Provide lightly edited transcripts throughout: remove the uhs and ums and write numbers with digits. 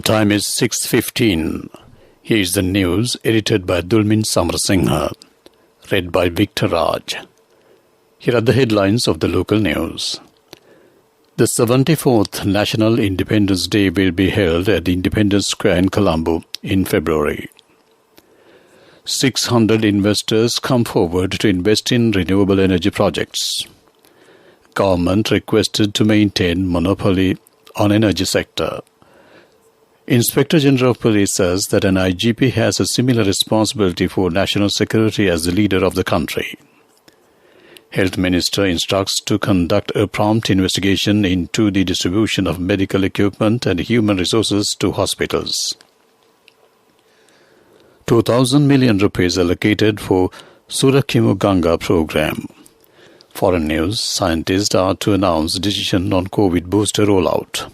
The time is 6:15. Here is the news edited by Dulmin Samarasinghe, read by Victor Raj. Here are the headlines of the local news. The 74th National Independence Day will be held at Independence Square in Colombo in February. 600 investors come forward to invest in renewable energy projects. Government requested to maintain monopoly on energy sector. Inspector General of Police says that an IGP has a similar responsibility for national security as the leader of the country. Health Minister instructs to conduct a prompt investigation into the distribution of medical equipment and human resources to hospitals. 2,000 million rupees allocated for Surakhimu Ganga program. Foreign news, scientists are to announce decision on COVID booster rollout.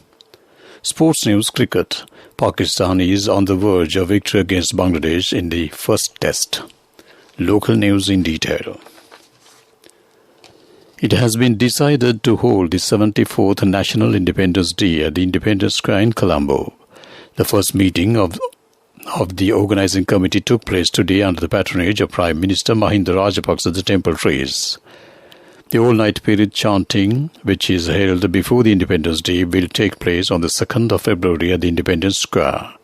Sports news, cricket. Pakistan is on the verge of victory against Bangladesh in the first test. Local news in detail. It has been decided to hold the 74th National Independence Day at the Independence Square in Colombo. The first meeting of the organizing committee took place today under the patronage of Prime Minister Mahinda Rajapaksa at the Temple Trees. The all-night period chanting, which is held before the Independence Day, will take place on the 2nd of February at the Independence Square.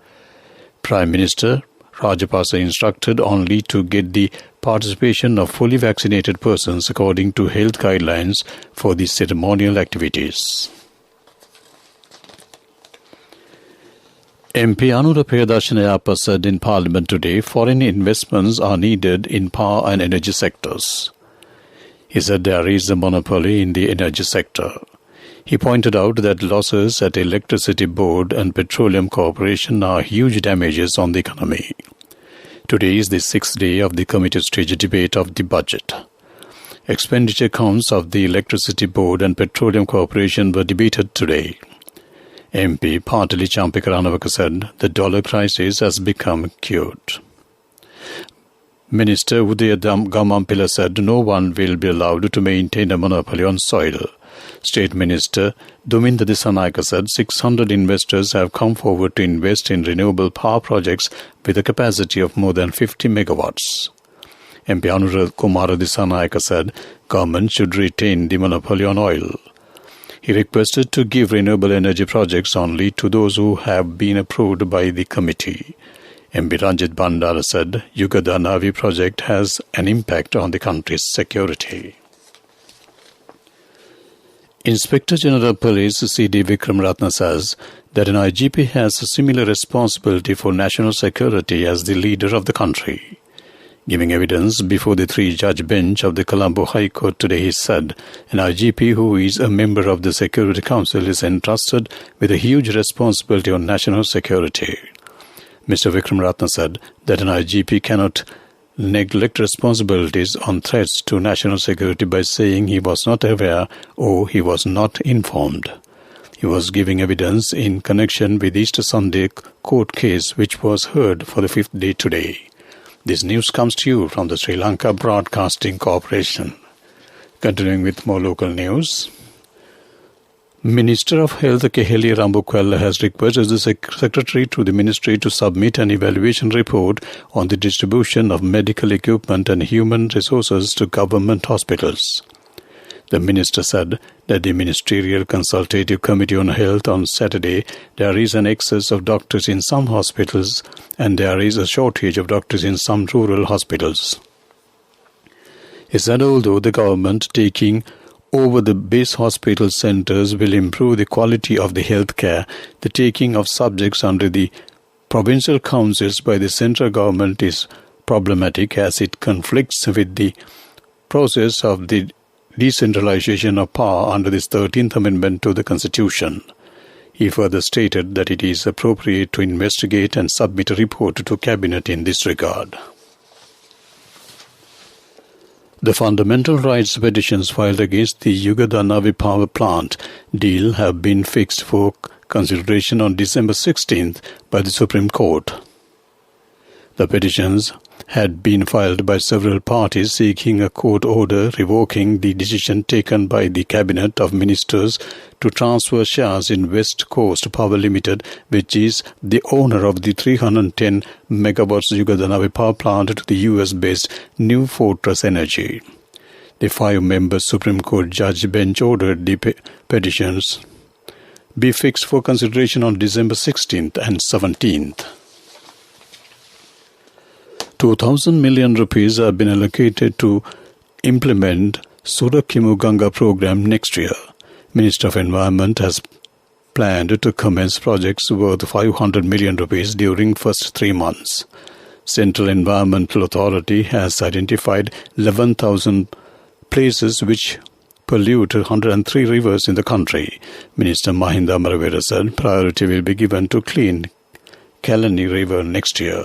Prime Minister Rajapaksa instructed only to get the participation of fully vaccinated persons according to health guidelines for the ceremonial activities. MP Anura Priyadarshan said in Parliament today foreign investments are needed in power and energy sectors. He said there is a monopoly in the energy sector. He pointed out that losses at Electricity Board and Petroleum Corporation are huge damages on the economy. Today is the sixth day of the committee stage debate of the budget. Expenditure accounts of the Electricity Board and Petroleum Corporation were debated today. MP Partili Champikaranavaka said the dollar crisis has become acute. Minister Udaya Gamampila said no one will be allowed to maintain a monopoly on soil. State Minister Duminda Dissanayake said 600 investors have come forward to invest in renewable power projects with a capacity of more than 50 megawatts. MP Anura Kumara Dissanayake said government should retain the monopoly on oil. He requested to give renewable energy projects only to those who have been approved by the committee. MP Ranjit Bandara said Yugada Navi project has an impact on the country's security. Inspector General of Police C.D. Vikram Ratna says that an IGP has a similar responsibility for national security as the leader of the country. Giving evidence before the three-judge bench of the Colombo High Court today, he said an IGP who is a member of the Security Council is entrusted with a huge responsibility on national security. Mr. Vikram Ratna said that an IGP cannot neglect responsibilities on threats to national security by saying he was not aware or he was not informed. He was giving evidence in connection with Easter Sunday court case which was heard for the fifth day today. This news comes to you from the Sri Lanka Broadcasting Corporation. Continuing with more local news. Minister of Health Keheli Rambukwella has requested the Secretary to the Ministry to submit an evaluation report on the distribution of medical equipment and human resources to government hospitals. The Minister said that the Ministerial Consultative Committee on Health on Saturday there is an excess of doctors in some hospitals and there is a shortage of doctors in some rural hospitals. He said although the government taking over the base hospital centers will improve the quality of the health care, the taking of subjects under the provincial councils by the central government is problematic as it conflicts with the process of the decentralization of power under this 13th Amendment to the Constitution. He further stated that it is appropriate to investigate and submit a report to Cabinet in this regard. The fundamental rights petitions filed against the Yugada Navi power plant deal have been fixed for consideration on December 16th by the Supreme Court. The petitions had been filed by several parties seeking a court order revoking the decision taken by the Cabinet of Ministers to transfer shares in West Coast Power Limited, which is the owner of the 310 megawatts Yugadanabe power plant, to the US-based New Fortress Energy. The 5-member Supreme Court judge bench ordered the petitions be fixed for consideration on December 16th and 17th. 2,000 million rupees have been allocated to implement Surakimu Ganga program next year. Minister of Environment has planned to commence projects worth 500 million rupees during first 3 months. Central Environmental Authority has identified 11,000 places which pollute 103 rivers in the country. Minister Mahinda Maravera said priority will be given to clean Kalani River next year.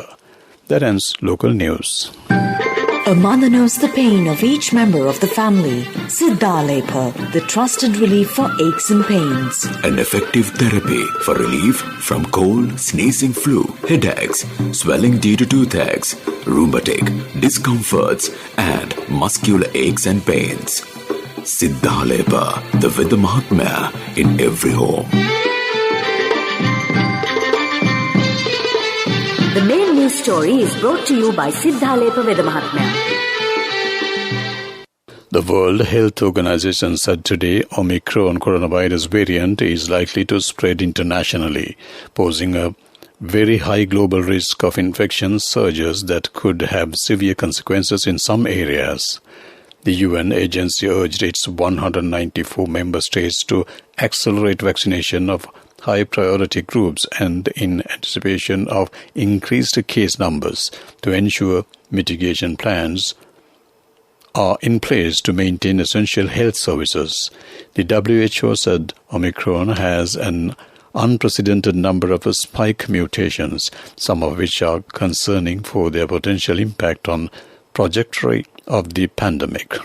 That ends local news. A mother knows the pain of each member of the family. Siddhalepa, the trusted relief for aches and pains. An effective therapy for relief from cold, sneezing, flu, headaches, swelling due to toothaches, rheumatic, discomforts, and muscular aches and pains. Siddhalepa, the Veda Mahatmya in every home. The main news story is brought to you by Siddhalepa Veda Mahatmya. The World Health Organization said today Omicron coronavirus variant is likely to spread internationally, posing a very high global risk of infection surges that could have severe consequences in some areas. The UN agency urged its 194 member states to accelerate vaccination of high-priority groups and in anticipation of increased case numbers to ensure mitigation plans are in place to maintain essential health services. The WHO said Omicron has an unprecedented number of spike mutations, some of which are concerning for their potential impact on trajectory of the pandemic.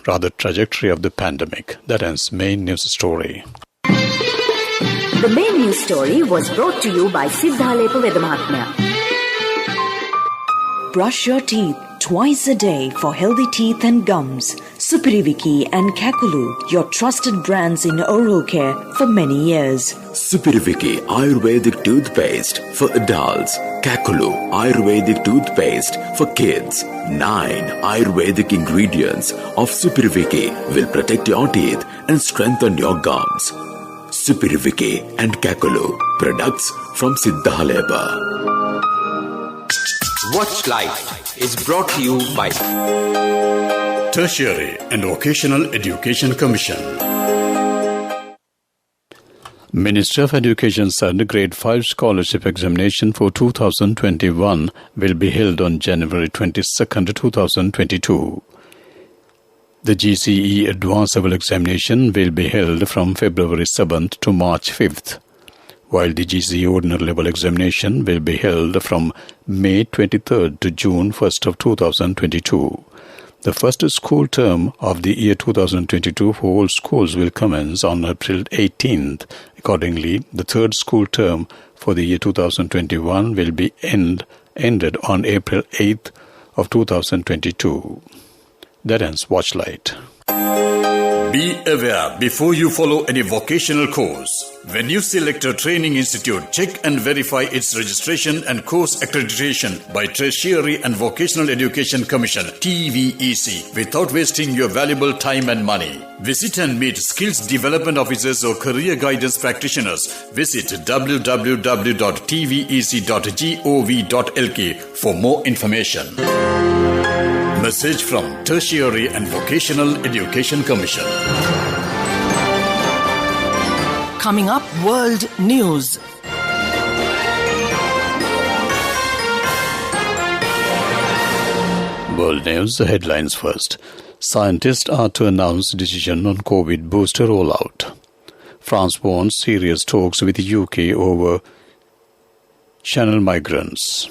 That ends main news story. The main news story was brought to you by Siddhalepa Veda Mahatmya. Brush your teeth twice a day for healthy teeth and gums. Supiriviki and Kakulu, your trusted brands in oral care for many years. Supiriviki Ayurvedic toothpaste for adults. Kakulu Ayurvedic toothpaste for kids. 9 Ayurvedic ingredients of Supiriviki will protect your teeth and strengthen your gums. Supiriviki and Kakulu, products from Siddhalepa. Watch Life is brought to you by Tertiary and Vocational Education Commission. Ministry of Education said Grade 5 scholarship examination for 2021 will be held on January 22, 2022. The GCE Advanced Level Examination will be held from February 7th to March 5th, while the GCE Ordinary Level Examination will be held from May 23rd to June 1st of 2022. The first school term of the year 2022 for all schools will commence on April 18th. Accordingly, the third school term for the year 2021 will be ended on April 8th of 2022. That ends Watchlight. Be aware before you follow any vocational course. When you select a training institute, check and verify its registration and course accreditation by Tertiary and Vocational Education Commission (TVEC) without wasting your valuable time and money. Visit and meet skills development officers or career guidance practitioners. Visit www.tvec.gov.lk for more information. Message from Tertiary and Vocational Education Commission. Coming up, World News. World News, the headlines first. Scientists are to announce decision on COVID booster rollout. France wants serious talks with the UK over channel migrants.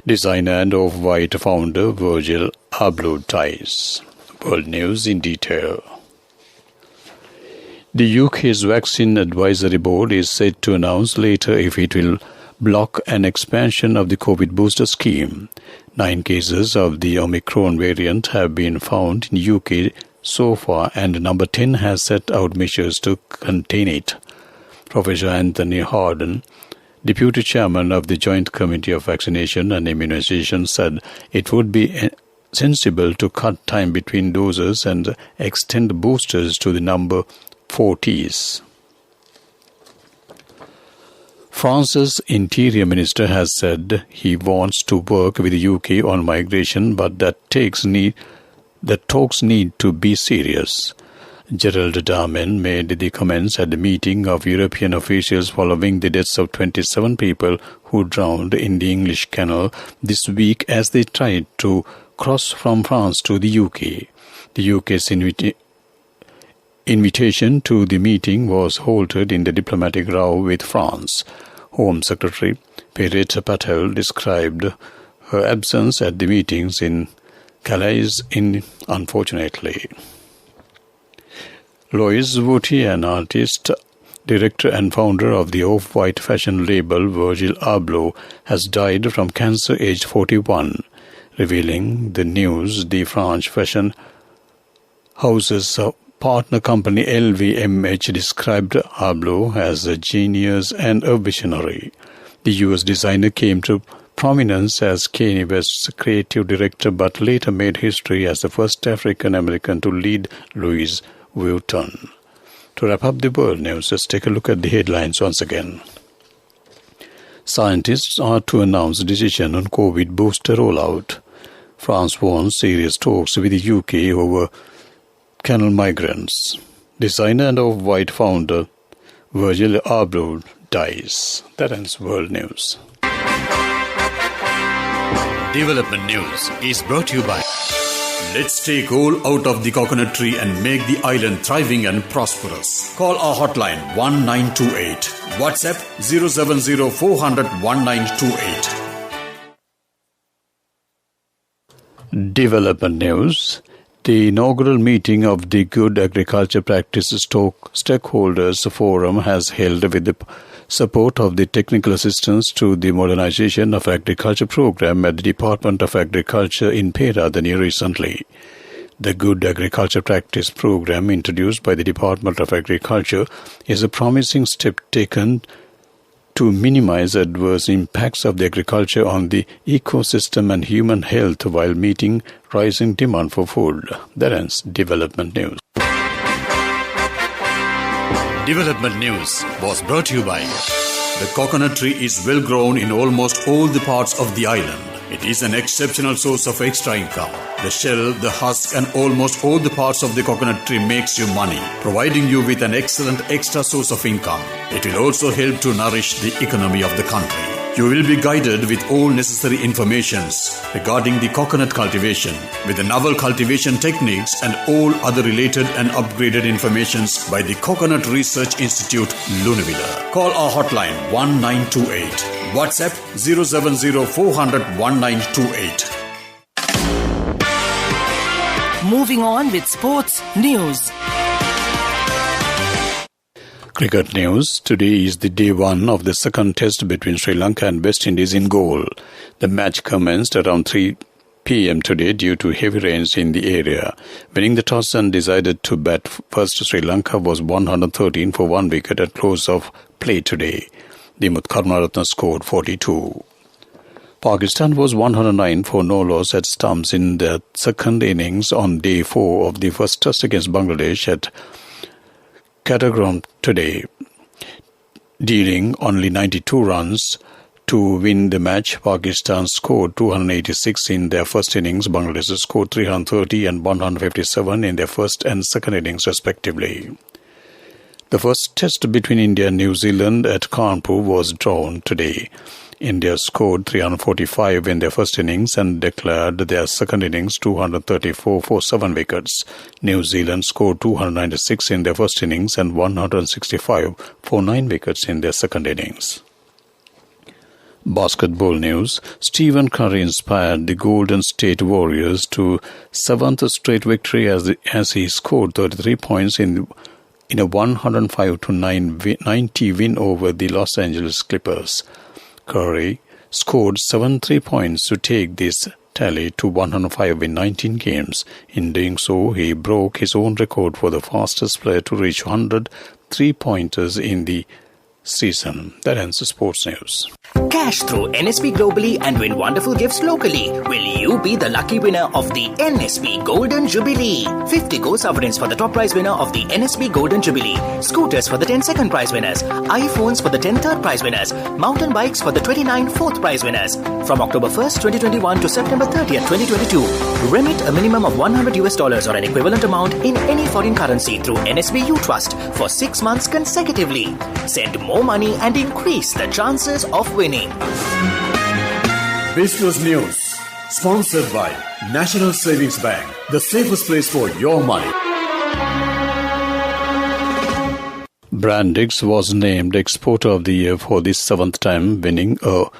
Designer and Off-White founder Virgil Abloh ties. World News in detail. The UK's Vaccine Advisory Board is set to announce later if it will block an expansion of the COVID booster scheme. 9 cases of the Omicron variant have been found in UK so far, and number 10 has set out measures to contain it. Professor Anthony Harden, Deputy Chairman of the Joint Committee of Vaccination and Immunization, said it would be sensible to cut time between doses and extend boosters to the number 40s. France's Interior Minister has said he wants to work with the UK on migration, but that talks need to be serious. Gerald Darmanin made the comments at the meeting of European officials following the deaths of 27 people who drowned in the English Channel this week as they tried to cross from France to the UK. The UK's invitation to the meeting was halted in the diplomatic row with France. Home Secretary Perit Patel described her absence at the meetings in Calais unfortunately. Louise Vuitton, an artist, director and founder of the off-white fashion label Virgil Abloh, has died from cancer aged 41. Revealing the news, the French fashion house's partner company LVMH described Abloh as a genius and a visionary. The US designer came to prominence as Kanye West's creative director, but later made history as the first African American to lead Louis Vuitton. To wrap up the world news, let's take a look at the headlines once again. Scientists are to announce a decision on COVID booster rollout. France wants serious talks with the UK over Canal migrants. Designer and Off-White founder Virgil Abloh dies. That ends world news. Development News is brought to you by Let's take all out of the coconut tree and make the island thriving and prosperous. Call our hotline 1928. WhatsApp 070 400 1928. Development News. The inaugural meeting of the Good Agriculture Practices Stakeholders Forum has held with the support of the Technical Assistance to the Modernization of Agriculture program at the Department of Agriculture in Peradeniya recently. The Good Agriculture Practice program, introduced by the Department of Agriculture, is a promising step taken to minimize adverse impacts of the agriculture on the ecosystem and human health while meeting rising demand for food. That ends Development News. Development News was brought to you by the coconut tree is well grown in almost all the parts of the island. It is an exceptional source of extra income. The shell, the husk and almost all the parts of the coconut tree makes you money, providing you with an excellent extra source of income. It will also help to nourish the economy of the country. You will be guided with all necessary informations regarding the coconut cultivation, with the novel cultivation techniques and all other related and upgraded informations by the Coconut Research Institute, Lunavilla. Call our hotline 1928. WhatsApp 070 400 1928. Moving on with sports news. Cricket news. Today is the day 1 of the second test between Sri Lanka and West Indies in Galle. The match commenced around 3 p.m. today due to heavy rains in the area. Winning the toss and decided to bat first, Sri Lanka was 113 for 1 wicket at close of play today. Dimuth Karunaratne scored 42. Pakistan was 109 for no loss at stumps in their second innings on day 4 of the first test against Bangladesh at Katagrom today, dealing only 92 runs to win the match. Pakistan scored 286 in their first innings. Bangladesh scored 330 and 157 in their first and second innings respectively. The first test between India and New Zealand at Kanpur was drawn today. India scored 345 in their first innings and declared their second innings 234 for 7 wickets. New Zealand scored 296 in their first innings and 165 for 9 wickets in their second innings. Basketball news. Stephen Curry inspired the Golden State Warriors to 7th straight victory as he scored 33 points in a 105-90 win over the Los Angeles Clippers. Curry scored 73 points to take this tally to 105 in 19 games. In doing so, he broke his own record for the fastest player to reach 100 3-pointers in the season. That ends the sports news. Cash through NSB globally and win wonderful gifts locally. Will you be the lucky winner of the NSB Golden Jubilee? 50 gold sovereigns for the top prize winner of the NSB Golden Jubilee. Scooters for the 10 second prize winners. iPhones for the 10 third prize winners. Mountain bikes for the 29 fourth prize winners. From October 1st, 2021 to September 30th, 2022. Remit a minimum of $100 or an equivalent amount in any foreign currency through NSB U Trust for 6 months consecutively. Send more money and increase the chances of winning. Business News, sponsored by National Savings Bank, the safest place for your money. Brandix was named Exporter of the Year for the 7th time, winning the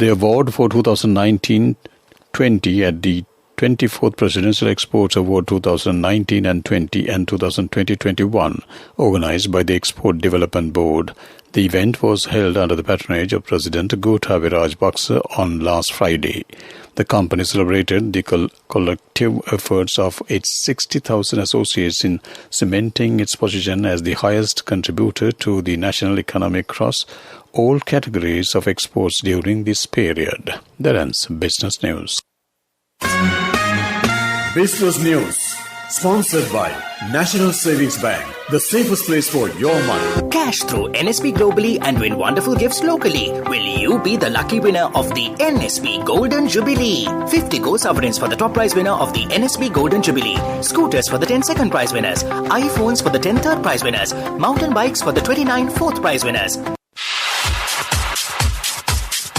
award for 2019-20 at the 24th Presidential Exports Award 2019 and 20 and 2020-21, organized by the Export Development Board. The event was held under the patronage of President Gotabaya Rajapaksa on last Friday. The company celebrated the collective efforts of its 60,000 associates in cementing its position as the highest contributor to the national economy across all categories of exports during this period. That ends Business News. Business News, sponsored by National Savings Bank, the safest place for your money. Cash through NSB globally and win wonderful gifts locally. Will you be the lucky winner of the NSB Golden Jubilee? 50 gold sovereigns for the top prize winner of the NSB Golden Jubilee. Scooters for the 10 second prize winners. iPhones for the 10 third prize winners. Mountain bikes for the 29 fourth prize winners.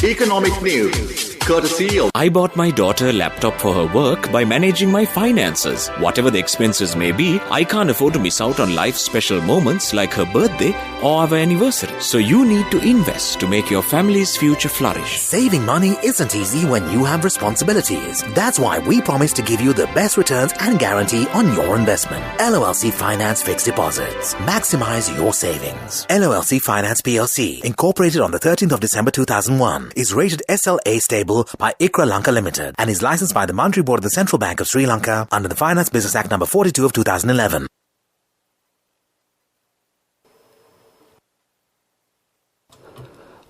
Economic news, courtesy of... I bought my daughter a laptop for her work by managing my finances. Whatever the expenses may be, I can't afford to miss out on life's special moments like her birthday or our anniversary. So you need to invest to make your family's future flourish. Saving money isn't easy when you have responsibilities. That's why we promise to give you the best returns and guarantee on your investment. LOLC Finance Fixed Deposits. Maximize your savings. LOLC Finance PLC, incorporated on the 13th of December 2001, is rated SLA stable by ICRA Lanka Limited and is licensed by the Monetary Board of the Central Bank of Sri Lanka under the Finance Business Act No. 42 of 2011.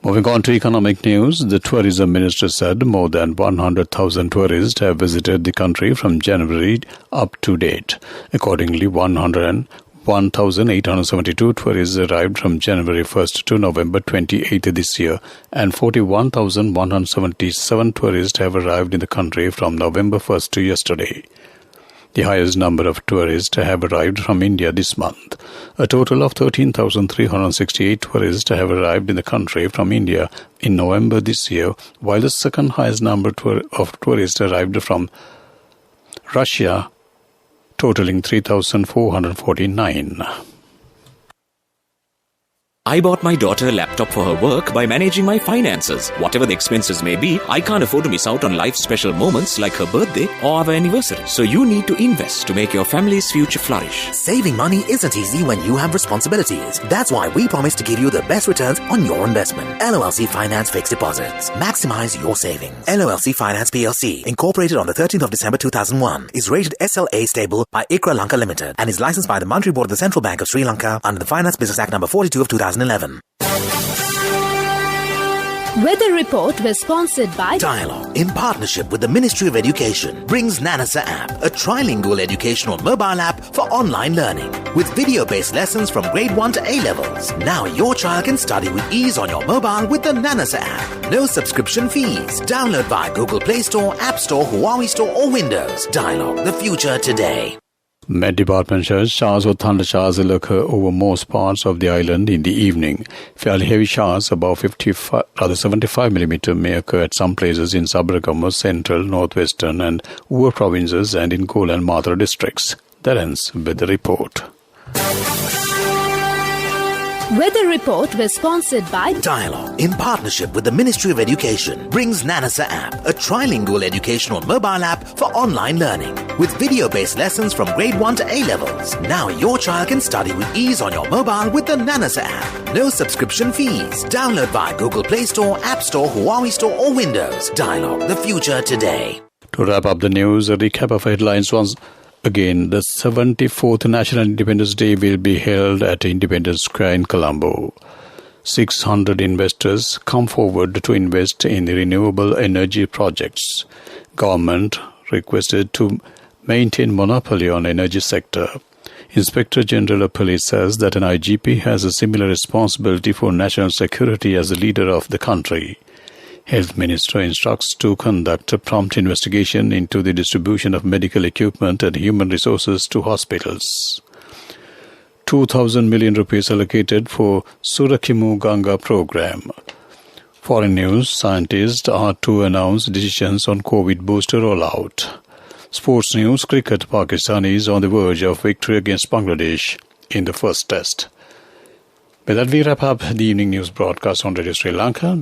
Moving on to economic news, the tourism minister said more than 100,000 tourists have visited the country from January up to date. Accordingly, 1,872 tourists arrived from January 1st to November 28th this year, and 41,177 tourists have arrived in the country from November 1st to yesterday. The highest number of tourists have arrived from India this month. A total of 13,368 tourists have arrived in the country from India in November this year, while the second highest number of tourists arrived from Russia, totaling 3,449. I bought my daughter a laptop for her work by managing my finances. Whatever the expenses may be, I can't afford to miss out on life's special moments like her birthday or our anniversary. So you need to invest to make your family's future flourish. Saving money isn't easy when you have responsibilities. That's why we promise to give you the best returns on your investment. LOLC Finance Fixed Deposits. Maximize your savings. LOLC Finance PLC, incorporated on the 13th of December 2001, is rated SLA stable by ICRA Lanka Limited and is licensed by the Monetary Board of the Central Bank of Sri Lanka under the Finance Business Act No. 42 of 2011. Weather report was sponsored by Dialogue, in partnership with the Ministry of Education, brings Nanasa app, a trilingual educational mobile app for online learning with video-based lessons from grade 1 to A-levels. Now your child can study with ease on your mobile with the Nanasa app. No subscription fees. Download via Google Play Store, App Store, Huawei Store or Windows. Dialogue, the future today. Met Department says showers or thunder showers will occur over most parts of the island in the evening. Fairly heavy showers, about 75 mm, may occur at some places in Sabaragamu's central, northwestern and Ua provinces and in Kola and Madra districts. That ends with the report. Weather report was sponsored by Dialogue, in partnership with the Ministry of Education, brings Nanasa app, a trilingual educational mobile app for online learning. With video-based lessons from grade 1 to A-levels. Now your child can study with ease on your mobile with the Nanasa app. No subscription fees. Download via Google Play Store, App Store, Huawei Store or Windows. Dialogue, the future today. To wrap up the news, a recap of headlines once again. The 74th National Independence Day will be held at Independence Square in Colombo. 600 investors come forward to invest in renewable energy projects. Government requested to maintain monopoly on energy sector. Inspector General of Police says that an IGP has a similar responsibility for national security as the leader of the country. Health Minister instructs to conduct a prompt investigation into the distribution of medical equipment and human resources to hospitals. 2,000 million rupees allocated for Surakimu Ganga program. Foreign news, scientists are to announce decisions on COVID booster rollout. Sports news, cricket, Pakistan is on the verge of victory against Bangladesh in the first test. With that, we wrap up the evening news broadcast on Radio Sri Lanka.